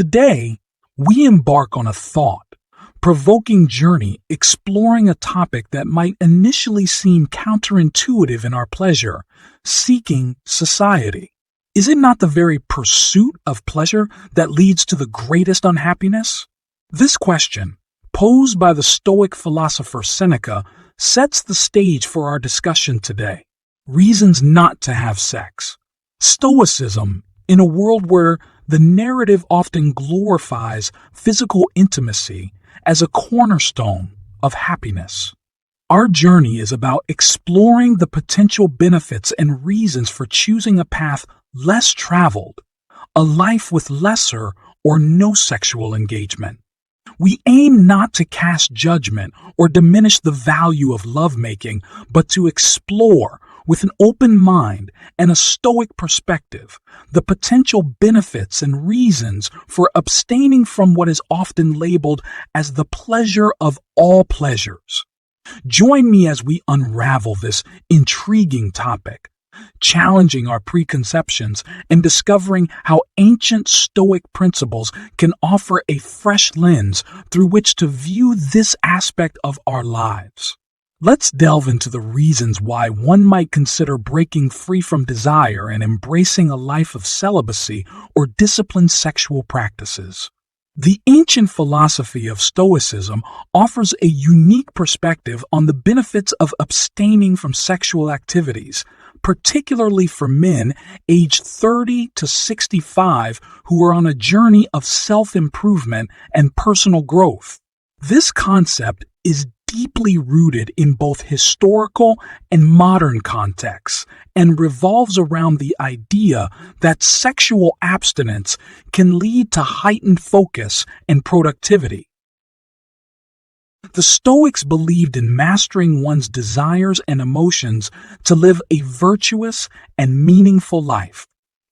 Today, we embark on a thought-provoking journey exploring a topic that might initially seem counterintuitive in our pleasure-seeking society. Is it not the very pursuit of pleasure that leads to the greatest unhappiness? This question, posed by the Stoic philosopher Seneca, sets the stage for our discussion today. Reasons not to have sex. Stoicism, in a world where the narrative often glorifies physical intimacy as a cornerstone of happiness. Our journey is about exploring the potential benefits and reasons for choosing a path less traveled, a life with lesser or no sexual engagement. We aim not to cast judgment or diminish the value of lovemaking, but to explore, with an open mind and a stoic perspective, the potential benefits and reasons for abstaining from what is often labeled as the pleasure of all pleasures. Join me as we unravel this intriguing topic, challenging our preconceptions and discovering how ancient Stoic principles can offer a fresh lens through which to view this aspect of our lives. Let's delve into the reasons why one might consider breaking free from desire and embracing a life of celibacy or disciplined sexual practices. The ancient philosophy of Stoicism offers a unique perspective on the benefits of abstaining from sexual activities, particularly for men aged 30 to 65 who are on a journey of self-improvement and personal growth. This concept is deeply rooted in both historical and modern contexts and revolves around the idea that sexual abstinence can lead to heightened focus and productivity. The Stoics believed in mastering one's desires and emotions to live a virtuous and meaningful life.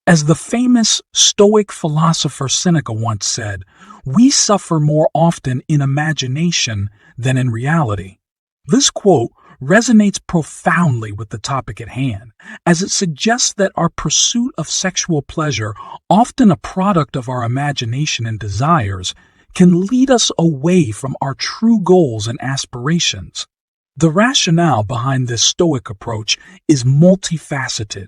As the famous Stoic philosopher Seneca once said, "We suffer more often in imagination than in reality." This quote resonates profoundly with the topic at hand, as it suggests that our pursuit of sexual pleasure, often a product of our imagination and desires, can lead us away from our true goals and aspirations. The rationale behind this Stoic approach is multifaceted.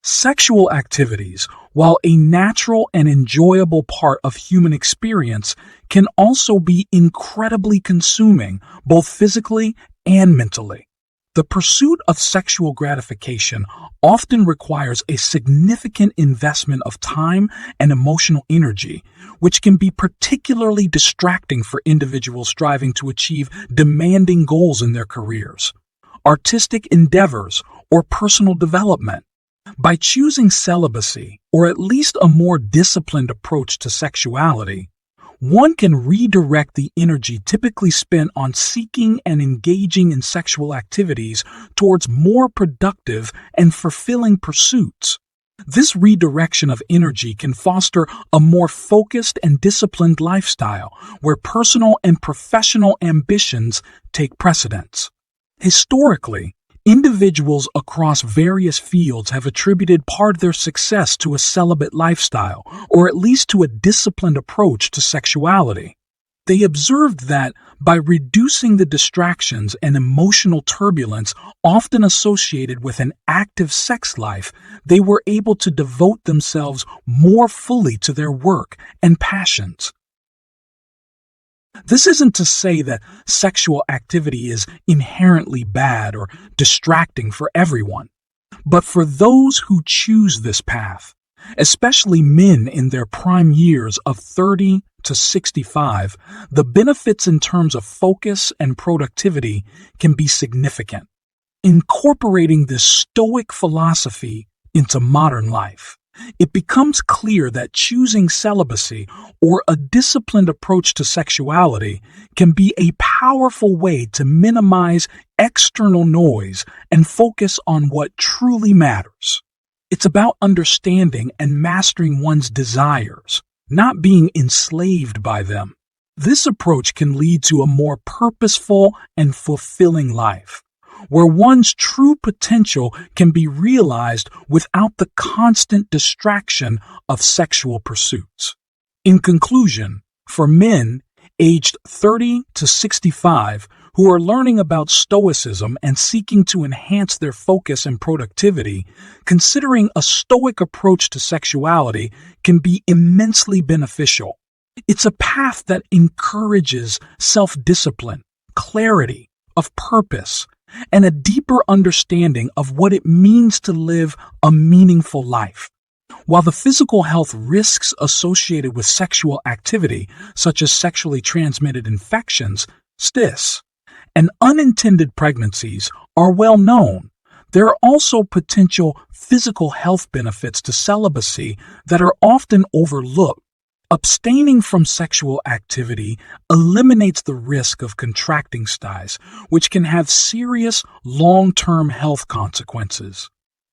Sexual activities, while a natural and enjoyable part of human experience, can also be incredibly consuming, both physically and mentally. The pursuit of sexual gratification often requires a significant investment of time and emotional energy, which can be particularly distracting for individuals striving to achieve demanding goals in their careers, artistic endeavors, or personal development. By choosing celibacy, or at least a more disciplined approach to sexuality, one can redirect the energy typically spent on seeking and engaging in sexual activities towards more productive and fulfilling pursuits. This redirection of energy can foster a more focused and disciplined lifestyle where personal and professional ambitions take precedence. Historically, individuals across various fields have attributed part of their success to a celibate lifestyle, or at least to a disciplined approach to sexuality. They observed that by reducing the distractions and emotional turbulence often associated with an active sex life, they were able to devote themselves more fully to their work and passions. This isn't to say that sexual activity is inherently bad or distracting for everyone, but for those who choose this path, especially men in their prime years of 30 to 65, the benefits in terms of focus and productivity can be significant. Incorporating this Stoic philosophy into modern life, it becomes clear that choosing celibacy or a disciplined approach to sexuality can be a powerful way to minimize external noise and focus on what truly matters. It's about understanding and mastering one's desires, not being enslaved by them. This approach can lead to a more purposeful and fulfilling life, where one's true potential can be realized without the constant distraction of sexual pursuits. In conclusion, for men aged 30 to 65 who are learning about Stoicism and seeking to enhance their focus and productivity, considering a Stoic approach to sexuality can be immensely beneficial. It's a path that encourages self-discipline, clarity of purpose, and a deeper understanding of what it means to live a meaningful life. While the physical health risks associated with sexual activity, such as sexually transmitted infections, STIs, and unintended pregnancies, are well known, there are also potential physical health benefits to celibacy that are often overlooked. Abstaining from sexual activity eliminates the risk of contracting STIs, which can have serious long-term health consequences.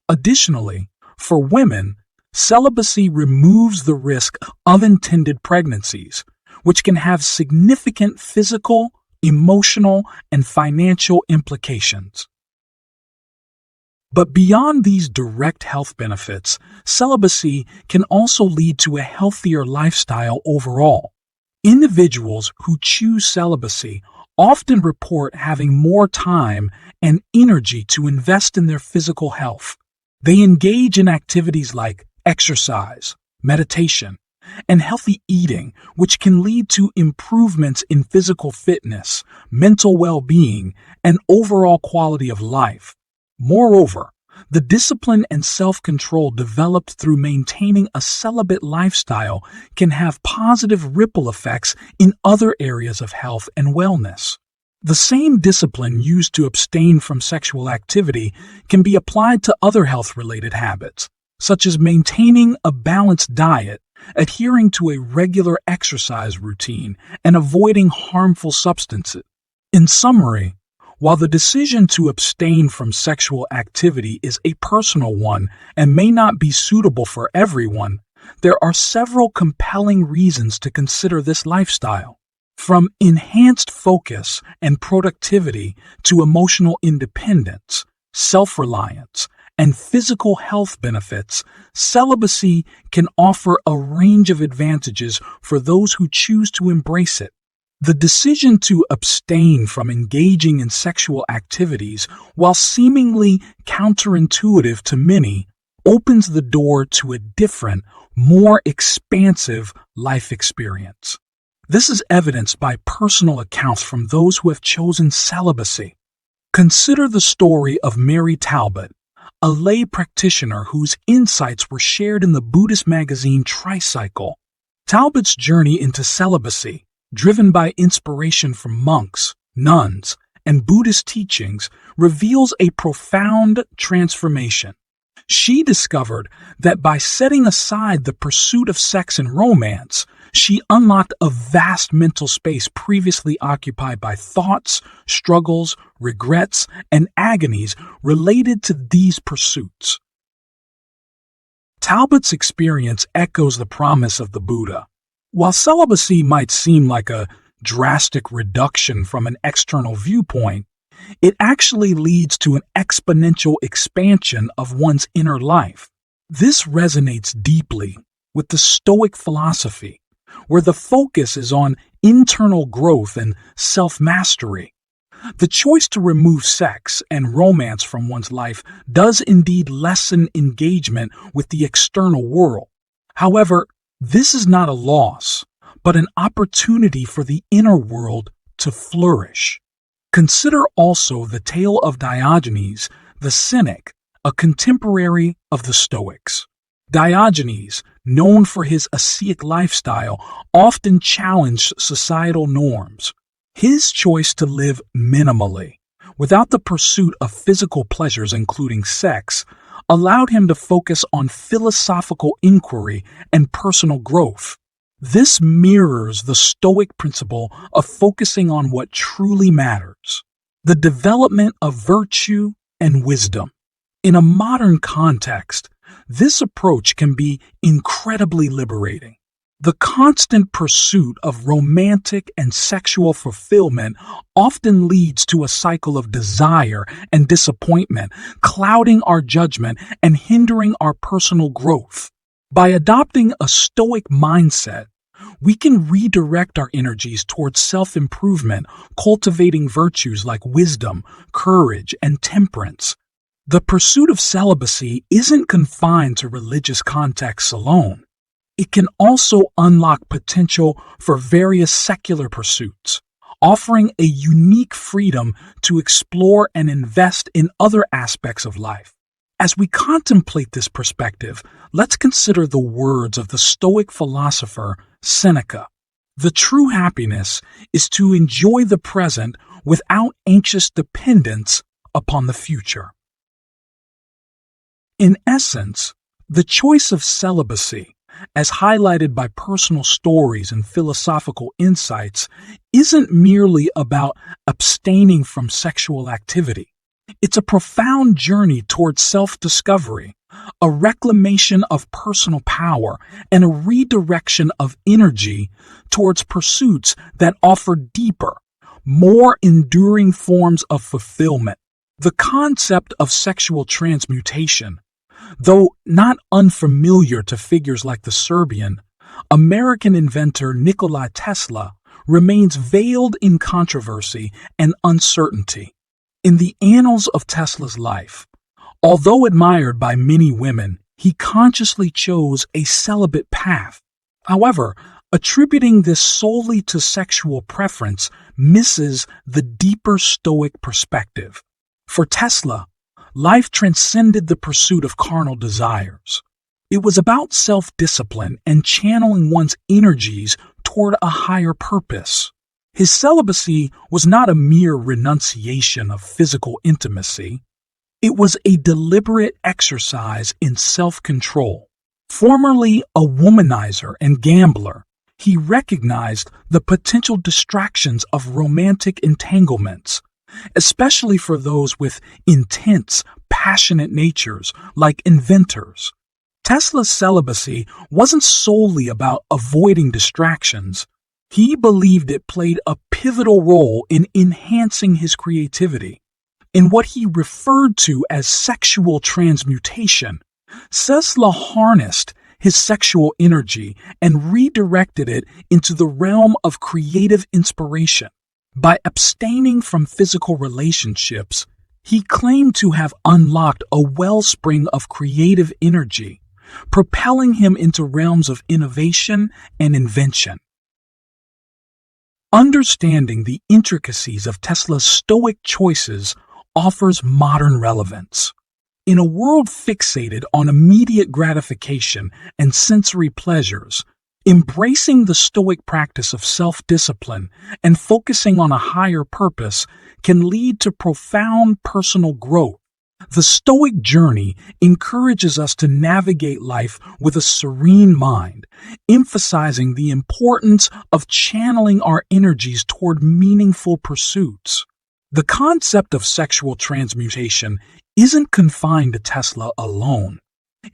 Additionally, for women, celibacy removes the risk of unintended pregnancies, which can have significant physical, emotional, and financial implications. But beyond these direct health benefits, celibacy can also lead to a healthier lifestyle overall. Individuals who choose celibacy often report having more time and energy to invest in their physical health. They engage in activities like exercise, meditation, and healthy eating, which can lead to improvements in physical fitness, mental well-being, and overall quality of life. Moreover, the discipline and self-control developed through maintaining a celibate lifestyle can have positive ripple effects in other areas of health and wellness. The same discipline used to abstain from sexual activity can be applied to other health-related habits, such as maintaining a balanced diet, adhering to a regular exercise routine, and avoiding harmful substances. In summary, while the decision to abstain from sexual activity is a personal one and may not be suitable for everyone, there are several compelling reasons to consider this lifestyle. From enhanced focus and productivity to emotional independence, self-reliance, and physical health benefits, celibacy can offer a range of advantages for those who choose to embrace it. The decision to abstain from engaging in sexual activities, while seemingly counterintuitive to many, opens the door to a different, more expansive life experience. This is evidenced by personal accounts from those who have chosen celibacy. Consider the story of Mary Talbot, a lay practitioner whose insights were shared in the Buddhist magazine Tricycle. Talbot's journey into celibacy, driven by inspiration from monks, nuns, and Buddhist teachings, reveals a profound transformation. She discovered that by setting aside the pursuit of sex and romance, she unlocked a vast mental space previously occupied by thoughts, struggles, regrets, and agonies related to these pursuits. Talbot's experience echoes the promise of the Buddha. While celibacy might seem like a drastic reduction from an external viewpoint, it actually leads to an exponential expansion of one's inner life. This resonates deeply with the Stoic philosophy, where the focus is on internal growth and self-mastery. The choice to remove sex and romance from one's life does indeed lessen engagement with the external world. However, this is not a loss, but an opportunity for the inner world to flourish. Consider also the tale of Diogenes, the Cynic, a contemporary of the Stoics. Diogenes, known for his ascetic lifestyle, often challenged societal norms. His choice to live minimally, without the pursuit of physical pleasures including sex, allowed him to focus on philosophical inquiry and personal growth. This mirrors the Stoic principle of focusing on what truly matters, the development of virtue and wisdom. In a modern context, this approach can be incredibly liberating. The constant pursuit of romantic and sexual fulfillment often leads to a cycle of desire and disappointment, clouding our judgment and hindering our personal growth. By adopting a Stoic mindset, we can redirect our energies towards self-improvement, cultivating virtues like wisdom, courage, and temperance. The pursuit of celibacy isn't confined to religious contexts alone. It can also unlock potential for various secular pursuits, offering a unique freedom to explore and invest in other aspects of life. As we contemplate this perspective, let's consider the words of the Stoic philosopher Seneca. The true happiness is to enjoy the present without anxious dependence upon the future. In essence, the choice of celibacy, as highlighted by personal stories and philosophical insights, isn't merely about abstaining from sexual activity. It's a profound journey towards self-discovery, a reclamation of personal power, and a redirection of energy towards pursuits that offer deeper, more enduring forms of fulfillment. The concept of sexual transmutation, though not unfamiliar to figures like the Serbian-American inventor Nikola Tesla, remains veiled in controversy and uncertainty. In the annals of Tesla's life, although admired by many women, he consciously chose a celibate path. However, attributing this solely to sexual preference misses the deeper Stoic perspective. For Tesla, life transcended the pursuit of carnal desires. It was about self-discipline and channeling one's energies toward a higher purpose. His celibacy was not a mere renunciation of physical intimacy. It was a deliberate exercise in self-control. Formerly a womanizer and gambler, he recognized the potential distractions of romantic entanglements, especially for those with intense, passionate natures like inventors. Tesla's celibacy wasn't solely about avoiding distractions. He believed it played a pivotal role in enhancing his creativity. In what he referred to as sexual transmutation, Tesla harnessed his sexual energy and redirected it into the realm of creative inspiration. By abstaining from physical relationships, he claimed to have unlocked a wellspring of creative energy, propelling him into realms of innovation and invention. Understanding the intricacies of Tesla's Stoic choices offers modern relevance. In a world fixated on immediate gratification and sensory pleasures, embracing the Stoic practice of self-discipline and focusing on a higher purpose can lead to profound personal growth. The Stoic journey encourages us to navigate life with a serene mind, emphasizing the importance of channeling our energies toward meaningful pursuits. The concept of sexual transmutation isn't confined to Tesla alone.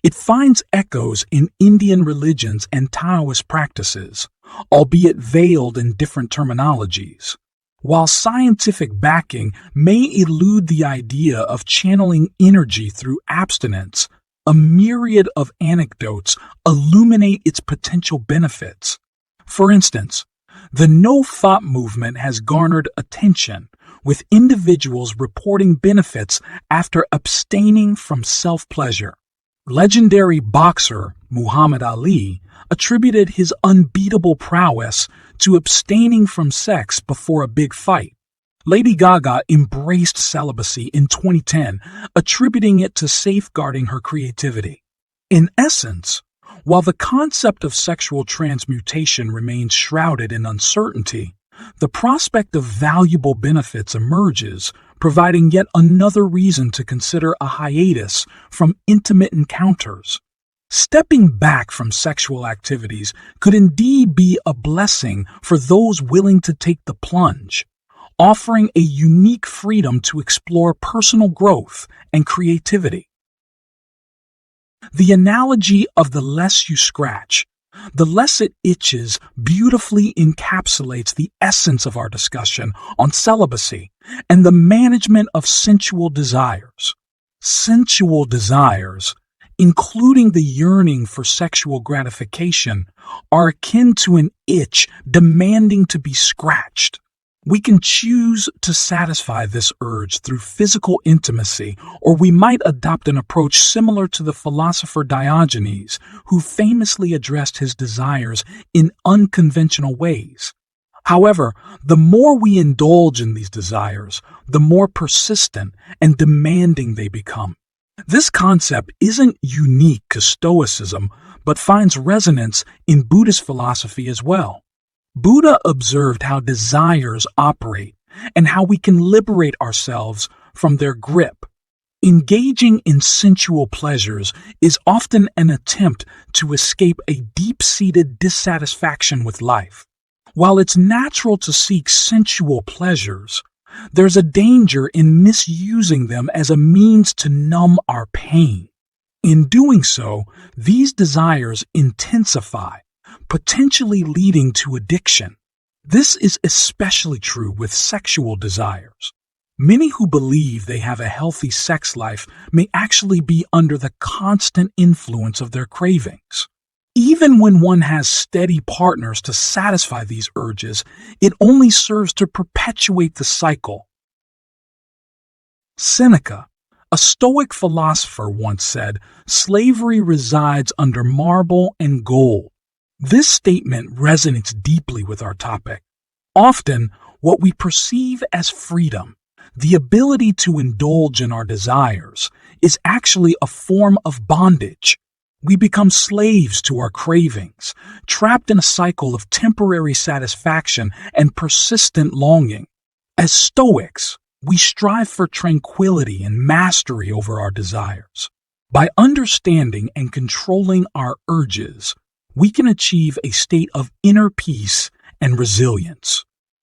It finds echoes in Indian religions and Taoist practices, albeit veiled in different terminologies. While scientific backing may elude the idea of channeling energy through abstinence, a myriad of anecdotes illuminate its potential benefits. For instance, the no-thought movement has garnered attention, with individuals reporting benefits after abstaining from self-pleasure. Legendary boxer Muhammad Ali attributed his unbeatable prowess to abstaining from sex before a big fight. Lady Gaga embraced celibacy in 2010, attributing it to safeguarding her creativity. In essence, while the concept of sexual transmutation remains shrouded in uncertainty, the prospect of valuable benefits emerges, providing yet another reason to consider a hiatus from intimate encounters. Stepping back from sexual activities could indeed be a blessing for those willing to take the plunge, offering a unique freedom to explore personal growth and creativity. The analogy of the less you scratch, the less it itches beautifully encapsulates the essence of our discussion on celibacy and the management of sensual desires. Sensual desires, including the yearning for sexual gratification, are akin to an itch demanding to be scratched. We can choose to satisfy this urge through physical intimacy, or we might adopt an approach similar to the philosopher Diogenes, who famously addressed his desires in unconventional ways. However, the more we indulge in these desires, the more persistent and demanding they become. This concept isn't unique to Stoicism, but finds resonance in Buddhist philosophy as well. Buddha observed how desires operate and how we can liberate ourselves from their grip. Engaging in sensual pleasures is often an attempt to escape a deep-seated dissatisfaction with life. While it's natural to seek sensual pleasures, there's a danger in misusing them as a means to numb our pain. In doing so, these desires intensify, potentially leading to addiction. This is especially true with sexual desires. Many who believe they have a healthy sex life may actually be under the constant influence of their cravings. Even when one has steady partners to satisfy these urges, it only serves to perpetuate the cycle. Seneca, a Stoic philosopher, once said, "Slavery resides under marble and gold." This statement resonates deeply with our topic. Often, what we perceive as freedom, the ability to indulge in our desires, is actually a form of bondage. We become slaves to our cravings, trapped in a cycle of temporary satisfaction and persistent longing. As Stoics, we strive for tranquility and mastery over our desires. By understanding and controlling our urges, we can achieve a state of inner peace and resilience.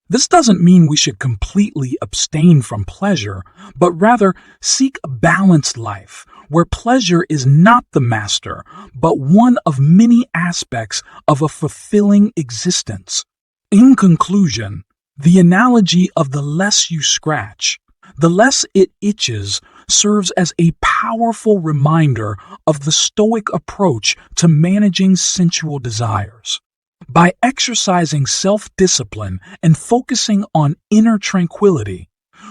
This doesn't mean we should completely abstain from pleasure, but rather seek a balanced life where pleasure is not the master, but one of many aspects of a fulfilling existence. In conclusion, the analogy of the less you scratch, the less it itches serves as a powerful reminder of the Stoic approach to managing sensual desires. By exercising self-discipline and focusing on inner tranquility,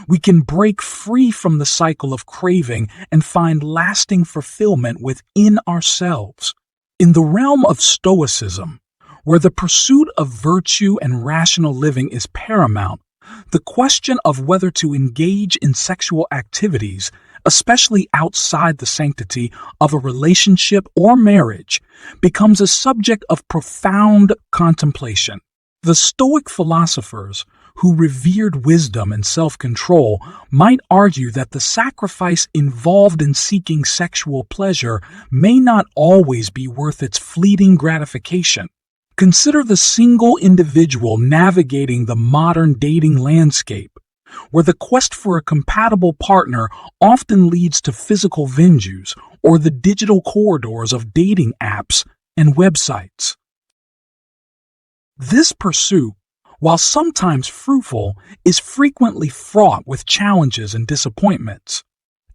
we can break free from the cycle of craving and find lasting fulfillment within ourselves. In the realm of Stoicism, where the pursuit of virtue and rational living is paramount, the question of whether to engage in sexual activities, especially outside the sanctity of a relationship or marriage, becomes a subject of profound contemplation. The Stoic philosophers, who revered wisdom and self-control, might argue that the sacrifice involved in seeking sexual pleasure may not always be worth its fleeting gratification. Consider the single individual navigating the modern dating landscape, where the quest for a compatible partner often leads to physical venues or the digital corridors of dating apps and websites. This pursuit, while sometimes fruitful, is frequently fraught with challenges and disappointments.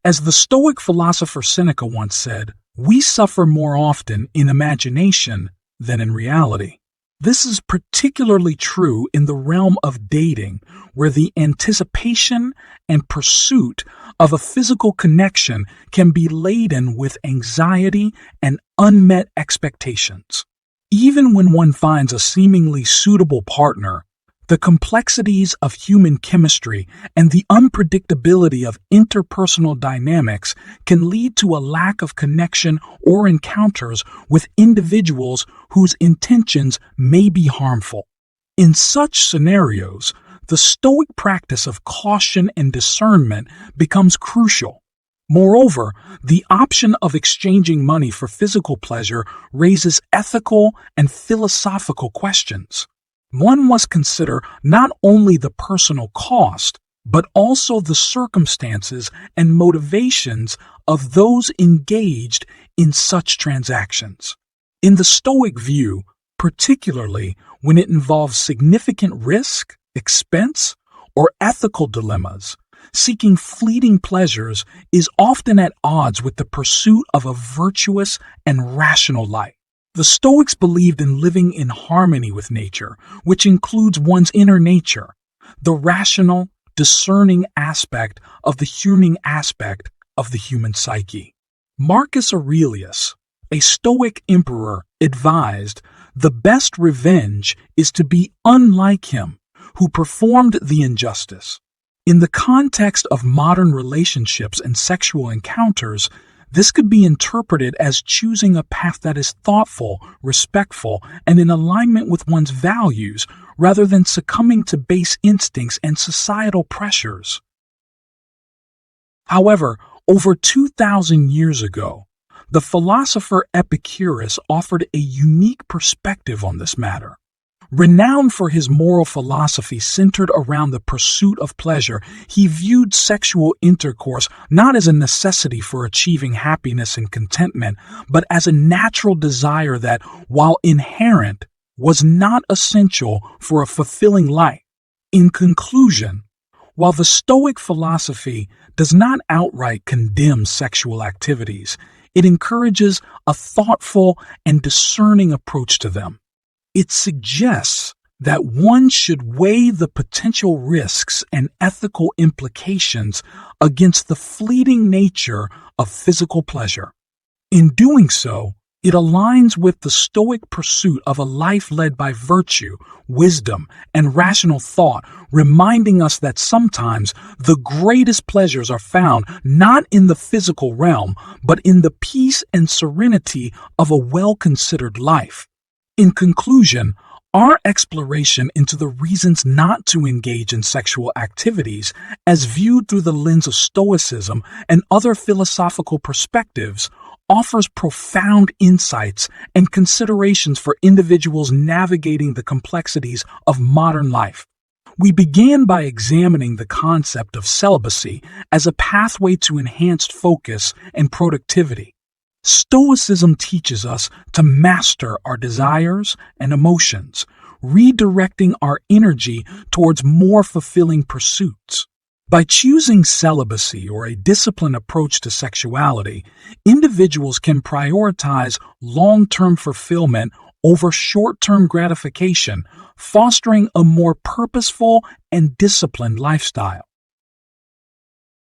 As the Stoic philosopher Seneca once said, "We suffer more often in imagination than in reality." This is particularly true in the realm of dating, where the anticipation and pursuit of a physical connection can be laden with anxiety and unmet expectations. Even when one finds a seemingly suitable partner, the complexities of human chemistry and the unpredictability of interpersonal dynamics can lead to a lack of connection or encounters with individuals whose intentions may be harmful. In such scenarios, the Stoic practice of caution and discernment becomes crucial. Moreover, the option of exchanging money for physical pleasure raises ethical and philosophical questions. One must consider not only the personal cost, but also the circumstances and motivations of those engaged in such transactions. In the Stoic view, particularly when it involves significant risk, expense, or ethical dilemmas, Seeking fleeting pleasures is often at odds with the pursuit of a virtuous and rational life. The Stoics believed in living in harmony with nature, which includes one's inner nature, the rational, discerning aspect of the human psyche. Marcus Aurelius, a Stoic emperor, advised, "The best revenge is to be unlike him who performed the injustice." In the context of modern relationships and sexual encounters, this could be interpreted as choosing a path that is thoughtful, respectful, and in alignment with one's values, rather than succumbing to base instincts and societal pressures. However, over 2,000 years ago, the philosopher Epicurus offered a unique perspective on this matter. Renowned for his moral philosophy centered around the pursuit of pleasure, he viewed sexual intercourse not as a necessity for achieving happiness and contentment, but as a natural desire that, while inherent, was not essential for a fulfilling life. In conclusion, while the Stoic philosophy does not outright condemn sexual activities, it encourages a thoughtful and discerning approach to them. It suggests that one should weigh the potential risks and ethical implications against the fleeting nature of physical pleasure. In doing so, it aligns with the Stoic pursuit of a life led by virtue, wisdom, and rational thought, reminding us that sometimes the greatest pleasures are found not in the physical realm, but in the peace and serenity of a well-considered life. In conclusion, our exploration into the reasons not to engage in sexual activities, as viewed through the lens of Stoicism and other philosophical perspectives, offers profound insights and considerations for individuals navigating the complexities of modern life. We began by examining the concept of celibacy as a pathway to enhanced focus and productivity. Stoicism teaches us to master our desires and emotions, redirecting our energy towards more fulfilling pursuits. By choosing celibacy or a disciplined approach to sexuality, individuals can prioritize long-term fulfillment over short-term gratification, fostering a more purposeful and disciplined lifestyle.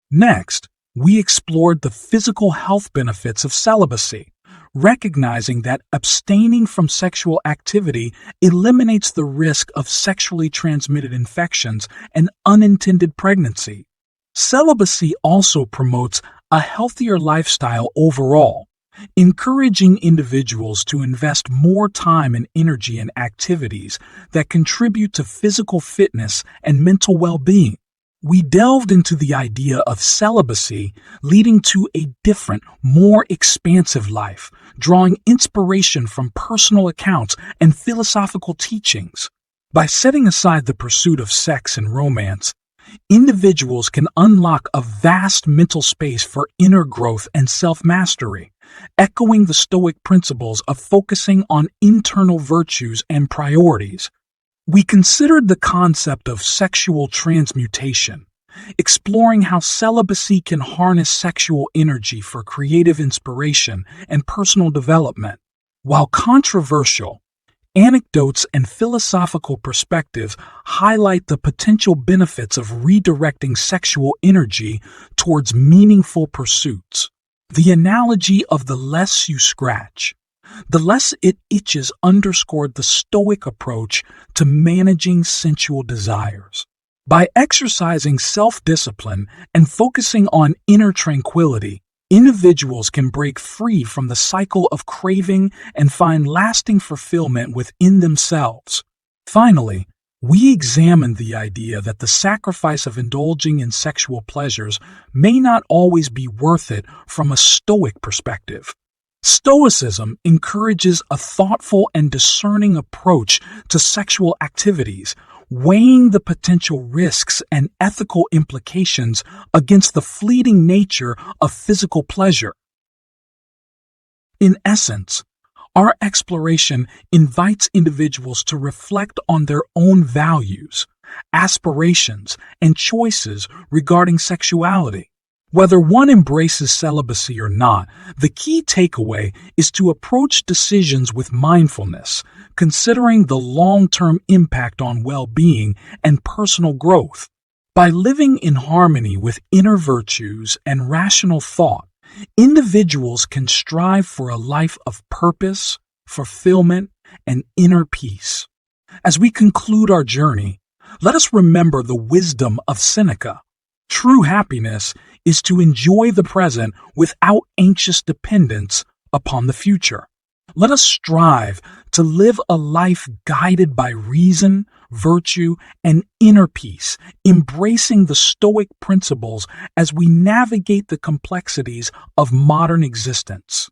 Next, we explored the physical health benefits of celibacy, recognizing that abstaining from sexual activity eliminates the risk of sexually transmitted infections and unintended pregnancy. Celibacy also promotes a healthier lifestyle overall, encouraging individuals to invest more time and energy in activities that contribute to physical fitness and mental well-being. We delved into the idea of celibacy leading to a different, more expansive life, drawing inspiration from personal accounts and philosophical teachings. By setting aside the pursuit of sex and romance, individuals can unlock a vast mental space for inner growth and self-mastery, echoing the Stoic principles of focusing on internal virtues and priorities. We considered the concept of sexual transmutation, exploring how celibacy can harness sexual energy for creative inspiration and personal development. While controversial, anecdotes and philosophical perspectives highlight the potential benefits of redirecting sexual energy towards meaningful pursuits. The analogy of the less you scratch, the less it itches underscored the Stoic approach to managing sensual desires. By exercising self-discipline and focusing on inner tranquility, individuals can break free from the cycle of craving and find lasting fulfillment within themselves. Finally, we examined the idea that the sacrifice of indulging in sexual pleasures may not always be worth it from a Stoic perspective. Stoicism encourages a thoughtful and discerning approach to sexual activities, weighing the potential risks and ethical implications against the fleeting nature of physical pleasure. In essence, our exploration invites individuals to reflect on their own values, aspirations, and choices regarding sexuality. Whether one embraces celibacy or not, the key takeaway is to approach decisions with mindfulness, considering the long-term impact on well-being and personal growth. By living in harmony with inner virtues and rational thought, individuals can strive for a life of purpose, fulfillment, and inner peace. As we conclude our journey, let us remember the wisdom of Seneca. True happiness is to enjoy the present without anxious dependence upon the future. Let us strive to live a life guided by reason, virtue, and inner peace, embracing the Stoic principles as we navigate the complexities of modern existence.